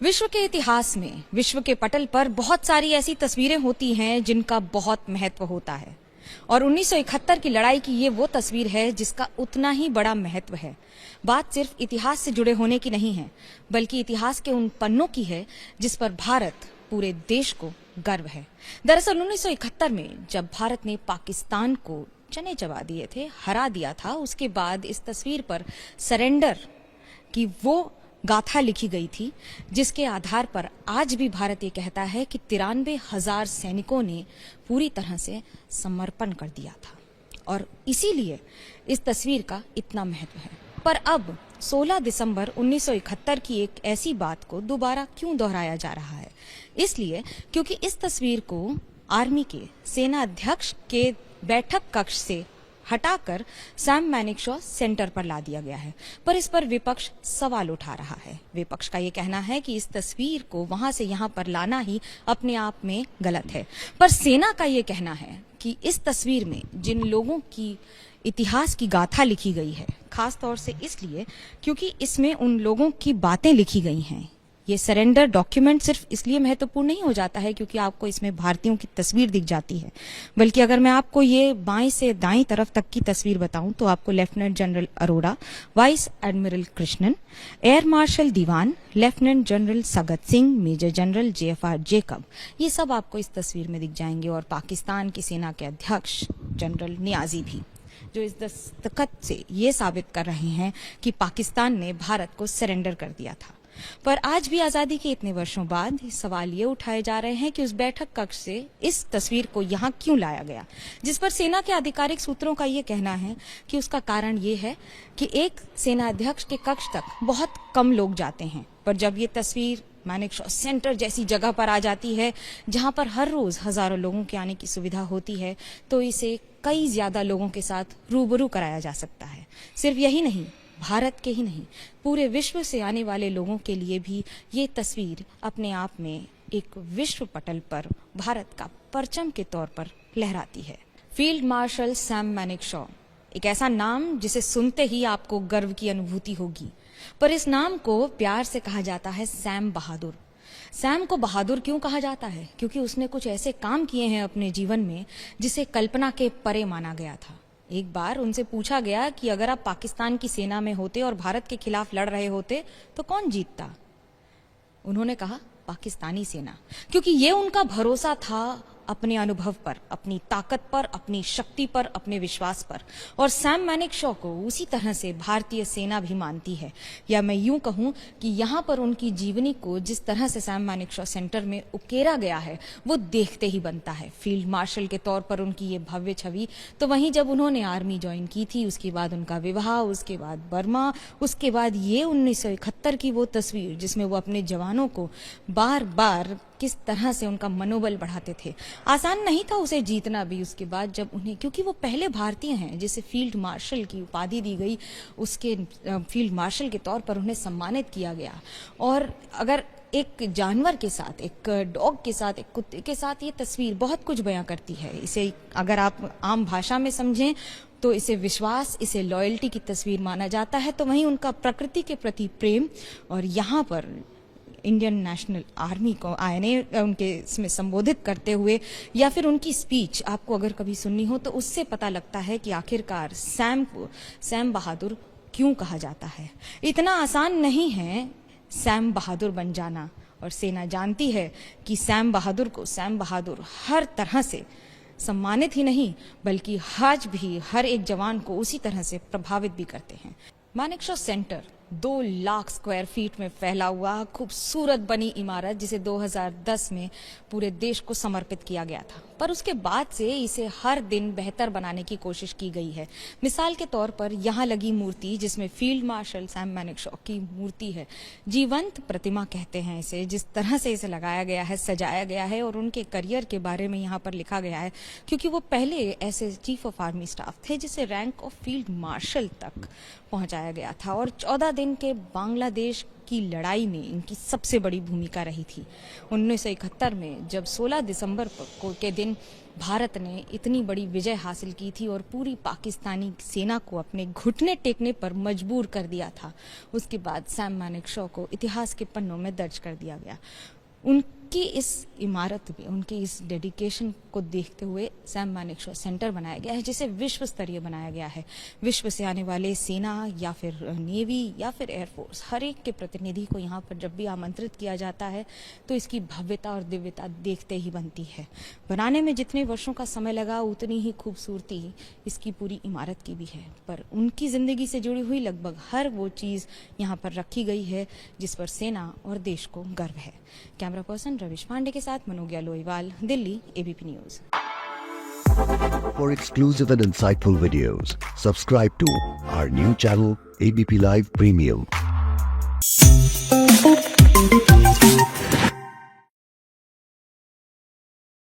विश्व के इतिहास में विश्व के पटल पर बहुत सारी ऐसी तस्वीरें होती हैं जिनका बहुत महत्व होता है और 1971 की लड़ाई की ये वो तस्वीर है जिसका उतना ही बड़ा महत्व है। बात सिर्फ इतिहास से जुड़े होने की नहीं है, बल्कि इतिहास के उन पन्नों की है जिस पर भारत पूरे देश को गर्व है। दरअसल 1971 में जब भारत ने पाकिस्तान को चने चबा दिए थे, हरा दिया था, उसके बाद इस तस्वीर पर सरेंडर की वो गाथा लिखी गई थी जिसके आधार पर आज भी भारत ये कहता है कि 93,000 सैनिकों ने पूरी तरह से समर्पण कर दिया था और इसीलिए इस तस्वीर का इतना महत्व है। पर अब 16 दिसंबर 1971 की एक ऐसी बात को दोबारा क्यों दोहराया जा रहा है? इसलिए क्योंकि इस तस्वीर को आर्मी के सेना अध्यक्ष के बैठक कक्ष से हटाकर सैम मैनेक्शॉ सेंटर पर ला दिया गया है। पर इस पर विपक्ष सवाल उठा रहा है। विपक्ष का ये कहना है कि इस तस्वीर को वहां से यहां पर लाना ही अपने आप में गलत है। पर सेना का ये कहना है कि इस तस्वीर में जिन लोगों की इतिहास की गाथा लिखी गई है, खास तौर से इसलिए क्योंकि इसमें उन लोगों की बातें लिखी गई हैं। ये सरेंडर डॉक्यूमेंट सिर्फ इसलिए महत्वपूर्ण नहीं हो जाता है क्योंकि आपको इसमें भारतीयों की तस्वीर दिख जाती है, बल्कि अगर मैं आपको ये बाएं से दाईं तरफ तक की तस्वीर बताऊं तो आपको lieutenant general Arora, vice admiral Krishnan, air marshal Dewan, lieutenant general Sagat Singh, major general JFR Jacob, ये सब आपको इस तस्वीर में दिख जाएंगे और पाकिस्तान की सेना के अध्यक्ष जनरल नियाजी भी, जो इस दस्तखत से ये साबित कर रहे हैं कि पाकिस्तान ने भारत को सरेंडर कर दिया था। पर आज भी आजादी के इतने वर्षों बाद सवाल ये उठाए जा रहे हैं कि उस बैठक कक्ष से इस तस्वीर को यहाँ क्यों लाया गया, जिस पर सेना के आधिकारिक सूत्रों का ये कहना है कि उसका कारण ये है कि एक सेना अध्यक्ष के कक्ष तक बहुत कम लोग जाते हैं। पर जब ये तस्वीर मैनेक्शॉ सेंटर जैसी जगह पर आ जाती है जहां पर हर रोज हजारों लोगों के आने की सुविधा होती है, तो इसे कई ज्यादा लोगों के साथ रूबरू कराया जा सकता है। सिर्फ यही नहीं, भारत के ही नहीं, पूरे विश्व से आने वाले लोगों के लिए भी ये तस्वीर अपने आप में एक विश्व पटल पर भारत का परचम के तौर पर लहराती है। फील्ड मार्शल सैम मैनेक्शॉ, एक ऐसा नाम जिसे सुनते ही आपको गर्व की अनुभूति होगी, पर इस नाम को प्यार से कहा जाता है सैम बहादुर। सैम को बहादुर क्यों कहा जाता है? क्योंकि उसने कुछ ऐसे काम किए हैं अपने जीवन में जिसे कल्पना के परे माना गया था। एक बार उनसे पूछा गया कि अगर आप पाकिस्तान की सेना में होते और भारत के खिलाफ लड़ रहे होते तो कौन जीतता? उन्होंने कहा पाकिस्तानी सेना, क्योंकि ये उनका भरोसा था अपने अनुभव पर, अपनी ताकत पर, अपनी शक्ति पर, अपने विश्वास पर। और सैम मैनेक्शॉ को उसी तरह से भारतीय सेना भी मानती है, या मैं यूं कहूं कि यहाँ पर उनकी जीवनी को जिस तरह से सैम मैनेक्शॉ सेंटर में उकेरा गया है वो देखते ही बनता है। फील्ड मार्शल के तौर पर उनकी ये भव्य छवि, तो वहीं जब उन्होंने आर्मी ज्वाइन की थी, उसके बाद उनका विवाह, उसके बाद बर्मा, उसके बाद ये 1971 की वो तस्वीर जिसमें वो अपने जवानों को बार बार किस तरह से उनका मनोबल बढ़ाते थे। आसान नहीं था उसे जीतना भी उसके बाद जब उन्हें, क्योंकि वो पहले भारतीय हैं जिसे फील्ड मार्शल की उपाधि दी गई, उसके फील्ड मार्शल के तौर पर उन्हें सम्मानित किया गया। और अगर एक जानवर के साथ, एक डॉग के साथ, एक कुत्ते के साथ ये तस्वीर बहुत कुछ बयां करती है। इसे अगर आप आम भाषा में समझें तो इसे विश्वास, इसे लॉयल्टी की तस्वीर माना जाता है। तो वहीं उनका प्रकृति के प्रति प्रेम, और यहाँ पर इंडियन नेशनल आर्मी को आईएनए उनके इसमें संबोधित करते हुए, या फिर उनकी स्पीच आपको अगर कभी सुननी हो तो उससे पता लगता है कि आखिरकार सैम को सैम बहादुर क्यों कहा जाता है। इतना आसान नहीं है सैम बहादुर बन जाना, और सेना जानती है कि सैम बहादुर को सैम बहादुर हर तरह से सम्मानित ही नहीं बल्कि आज भी हर एक जवान को उसी तरह से प्रभावित भी करते हैं। मैनेक्शॉ सेंटर 2 लाख स्क्वायर फीट में फैला हुआ खूबसूरत बनी इमारत, जिसे 2010 में पूरे देश को समर्पित किया गया था। पर उसके बाद से इसे हर दिन बेहतर बनाने की कोशिश की गई है। मिसाल के तौर पर यहाँ लगी मूर्ति, जिसमें फील्ड मार्शल सैम मैनेक्शॉ की मूर्ति है, जीवंत प्रतिमा कहते हैं इसे, जिस तरह से इसे लगाया गया है, सजाया गया है, और उनके करियर के बारे में यहाँ पर लिखा गया है, क्योंकि वो पहले ऐसे चीफ ऑफ आर्मी स्टाफ थे जिसे रैंक ऑफ फील्ड मार्शल तक पहुंचाया गया था। और 14 दिन के बांग्लादेश की लड़ाई में इनकी सबसे बड़ी भूमिका रही थी। 1971 में जब 16 दिसंबर के दिन भारत ने इतनी बड़ी विजय हासिल की थी और पूरी पाकिस्तानी सेना को अपने घुटने टेकने पर मजबूर कर दिया था, उसके बाद सैम मानेकशॉ को इतिहास के पन्नों में दर्ज कर दिया गया। उनकी इस इमारत में, उनकी इस डेडिकेशन को देखते हुए सैम मानेकशॉ सेंटर बनाया गया है, जिसे विश्व स्तरीय बनाया गया है। विश्व से आने वाले सेना या फिर नेवी या फिर एयरफोर्स, हर एक के प्रतिनिधि को यहाँ पर जब भी आमंत्रित किया जाता है तो इसकी भव्यता और दिव्यता देखते ही बनती है। बनाने में जितने वर्षों का समय लगा उतनी ही खूबसूरती इसकी पूरी इमारत की भी है, पर उनकी जिंदगी से जुड़ी हुई लगभग हर वो चीज़ यहाँ पर रखी गई है जिस पर सेना और देश को गर्व है। कैमरा पर्सन रविश पांडे के साथ Manogya Loiwal, Delhi, ABP news. For exclusive and insightful videos, subscribe to our new channel ABP Live Premium.